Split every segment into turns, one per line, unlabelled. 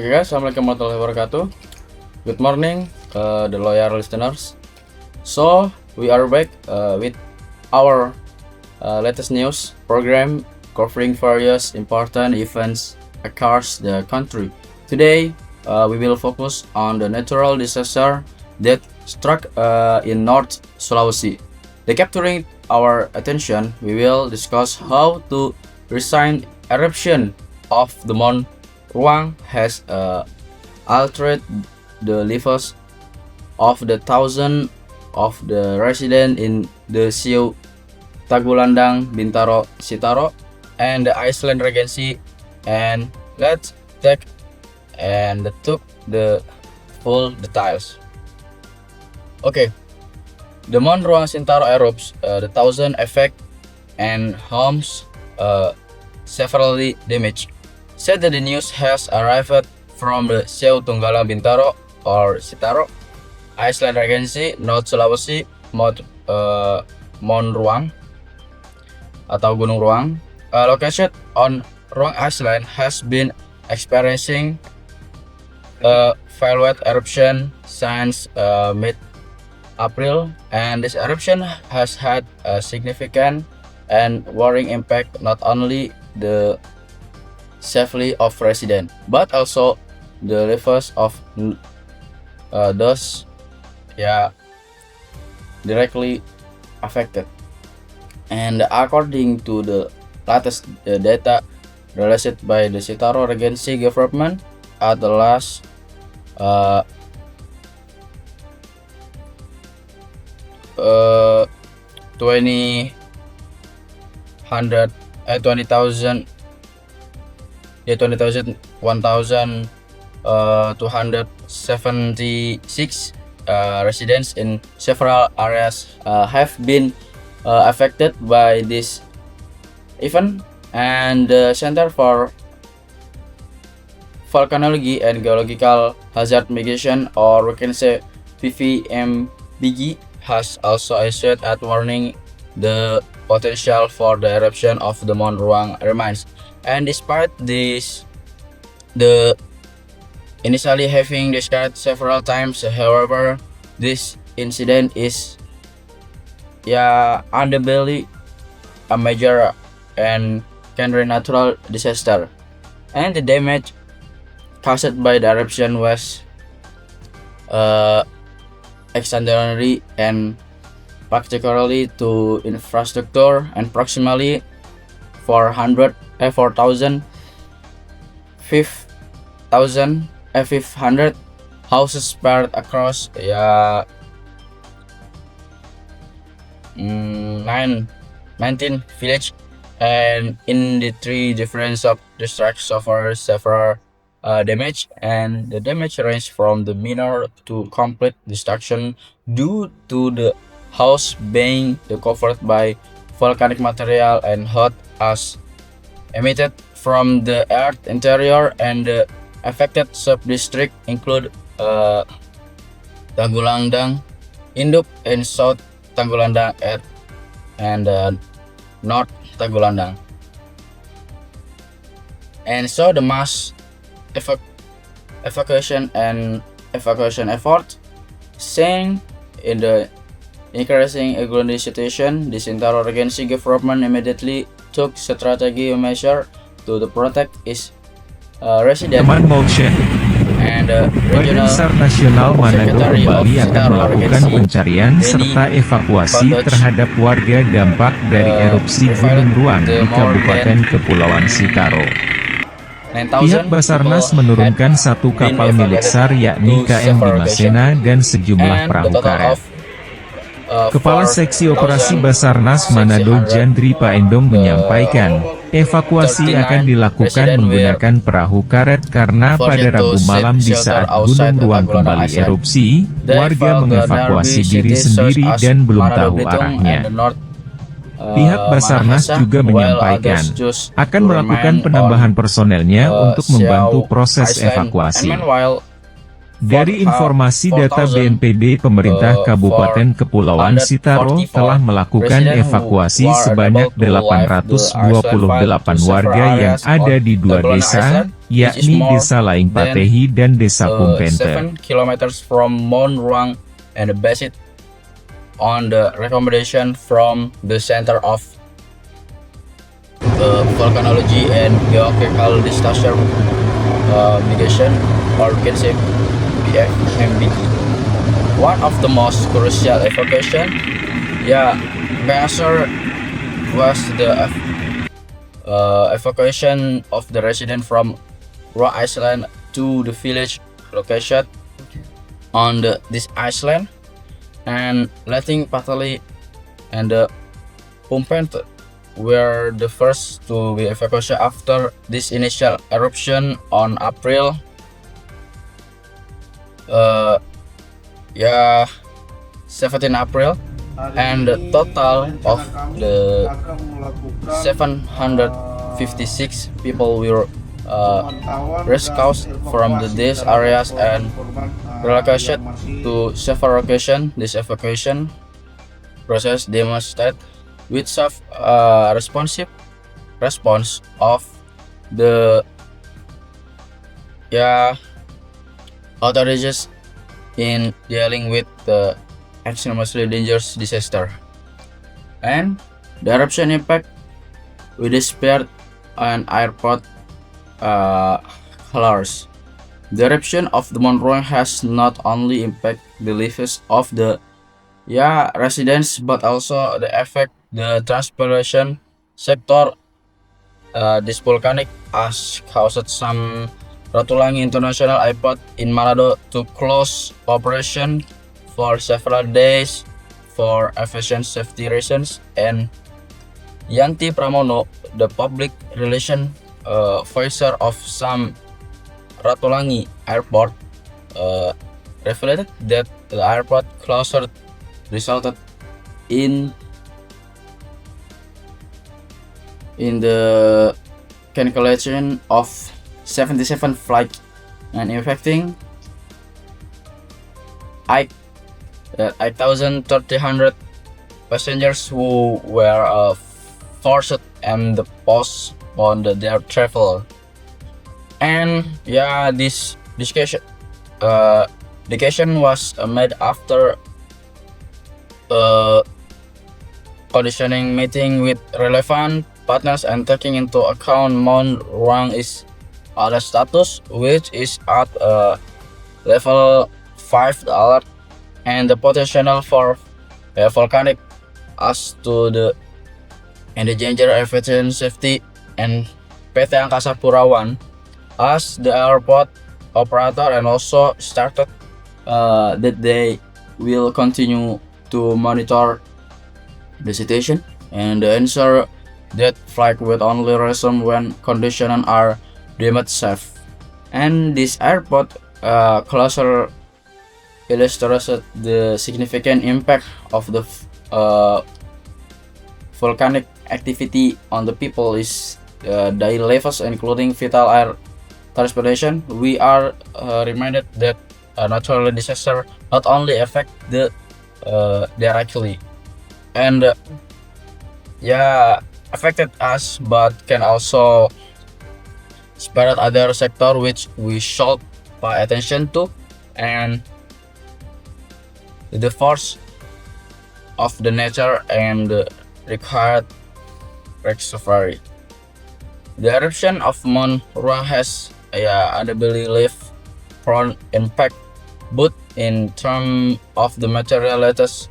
Okay guys, Assalamualaikum warahmatullahi wabarakatuh. Good morning, the loyal listeners. So we are back with our latest news program covering various important events across the country. Today we will focus on the natural disaster that struck in North Sulawesi. The capturing our attention, we will discuss how to recent eruption of the Mount Ruang has altered the lives of the thousands of the residents in the Siu Tagulandang, Bintaro, Sitaro, and the Iceland Regency. And let's take and took the full details. Okay, the Mount Ruang Sintaro erupts, the thousand effect and homes severely damaged. Said that the news has arrived from the Siu Tunggalang Bintaro or Sitaro, Iceland Regency, North Sulawesi, Mount Ruang atau Gunung Ruang, located on Ruang Island, has been experiencing a violent eruption since mid-April, and this eruption has had a significant and worrying impact not only the safety of residents, but also the lives of those directly affected. And according to the latest data released by the Sitaro Regency government at the last 1,276 residents in several areas have been affected by this event, and the Center for Volcanology and Geological Hazard Mitigation, or we can say PVMBG, has also issued a warning the potential for the eruption of the Mount Ruang remains. And despite this, the initially having discussed several times, however, this incident is undoubtedly a major and country natural disaster, and the damage caused by the eruption was extraordinary, and particularly to infrastructure, and approximately 500 houses spread across 19 villages, and in the three different sub-districts suffer several damage, and the damage range from the minor to complete destruction due to the house being covered by volcanic material and hot ash emitted from the earth interior. And the affected sub-district include Tagulandang, Induk, and South Tagulandang and North Tagulandang. And so the mass evacuation effort, saying in the increasing economic situation, the Sintaro Regency government immediately took strategic measure to protect its residents.
Teman Motion,
And
Badan SAR Nasional Manado kembali akan melakukan pencarian serta evakuasi terhadap warga dampak dari erupsi Gunung Ruang di Kabupaten Kepulauan Sitaro. Pihak Basarnas menurunkan satu kapal milik SAR yakni KM Bimasena dan sejumlah perahu karet. Kepala Seksi Operasi Basarnas Manado Jandri Paendong menyampaikan, evakuasi akan dilakukan menggunakan perahu karet karena pada Rabu malam di saat Gunung Ruang kembali erupsi, warga mengevakuasi diri sendiri dan belum tahu arahnya. Pihak Basarnas juga menyampaikan, akan melakukan penambahan personelnya untuk membantu proses evakuasi. Dari informasi data BNPB, pemerintah Kabupaten Kepulauan Sitaro telah melakukan evakuasi sebanyak 828 warga yang ada di dua desa, yakni Desa Laing Patehi dan Desa Pumpenter.
7 kilometers from Mount Ruang and based on the recommendation from the Center of Volcanology and Geological Disaster Mitigation Organization BFMBT. One of the most crucial evacuation, measure was the evacuation of the resident from Roa Island to the village located on this island, and Lating Patali and the Pumpenter were the first to be evacuated after this initial eruption on April 17 April, and the total of the 756 people were rescued from these areas and relocated to several locations. This evacuation process demonstrated with responsive response of the authorities in dealing with the extremely dangerous disaster. And the eruption impact we despaired on airport colors. The eruption of the Mount Ruang has not only impacted the lives of the residents, but also the affect the transportation sector. This volcanic ash caused some Ratulangi International Airport in Manado to close operation for several days for aviation safety reasons, and Yanti Pramono, the public relation officer of some Ratulangi Airport, revealed that the airport closure resulted in the cancellation of 77 flights and affecting 8,300 passengers who were forced and postponed their travel. And this decision was made after conditioning meeting with relevant partners and taking into account Mount Ruang is other status, which is at level 5 alert, and the potential for volcanic ash to the danger aviation safety, and PT Angkasa Pura I as the airport operator and also started that they will continue to monitor the situation and ensure that flight will only resume when conditions are deemed safe. And this airport closure illustrates the significant impact of the volcanic activity on the people is daily levels, including vital air transportation. We are reminded that a natural disaster not only affect the directly and affected us, but can also spread other sector which we should pay attention to, and the force of the nature and the required recovery. The eruption of Mount Ruang has undoubtedly left profound impact both in terms of the material losses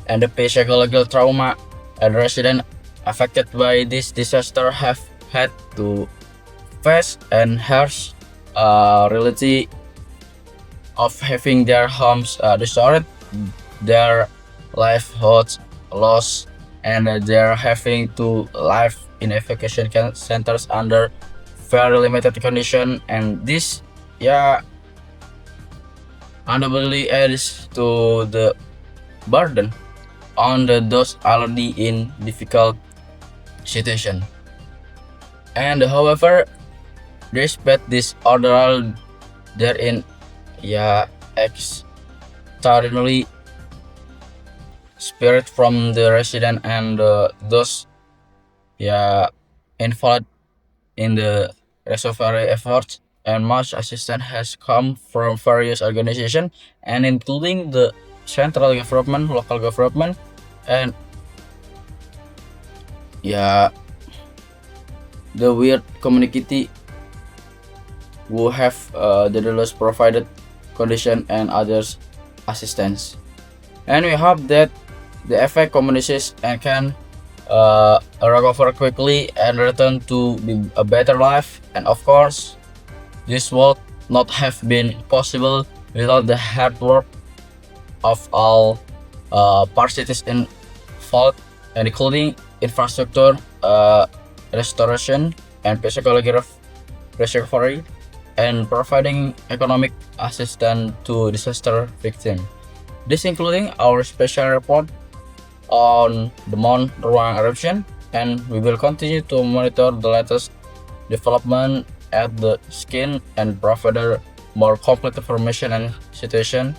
and the psychological trauma, and residents affected by this disaster have had to face and harsh reality of having their homes destroyed, their livelihoods lost, and they're having to live in evacuation centers under very limited condition. And this undoubtedly adds to the burden on those already in difficult situation. And however, Despite this ordeal, there in extraordinary spirit from the resident and those involved in the recovery efforts, and much assistance has come from various organizations and including the central government, local government, and the weird community who have the dealers provided condition and others assistance. And we hope that the effect communities and can recover quickly and return to a better life. And of course, this would not have been possible without the hard work of all parties involved, and including infrastructure, restoration, and psychological recovery, and providing economic assistance to disaster victims. This including our special report on the Mount Ruang eruption, and we will continue to monitor the latest development at the scene and provide more complete information and situation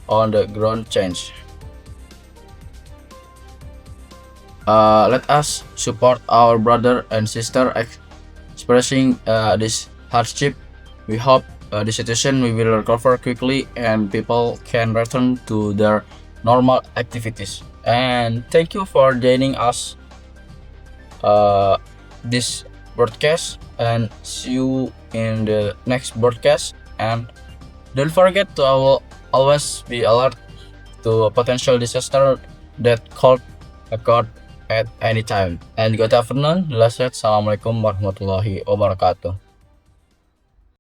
on the ground change. Let us support our brother and sister expressing this hardship. We hope the situation will recover quickly and people can return to their normal activities. And thank you for joining us this broadcast, and see you in the next broadcast. And don't forget to always be alert to a potential disaster that could occur at any time. And good afternoon. Assalamualaikum warahmatullahi wabarakatuh.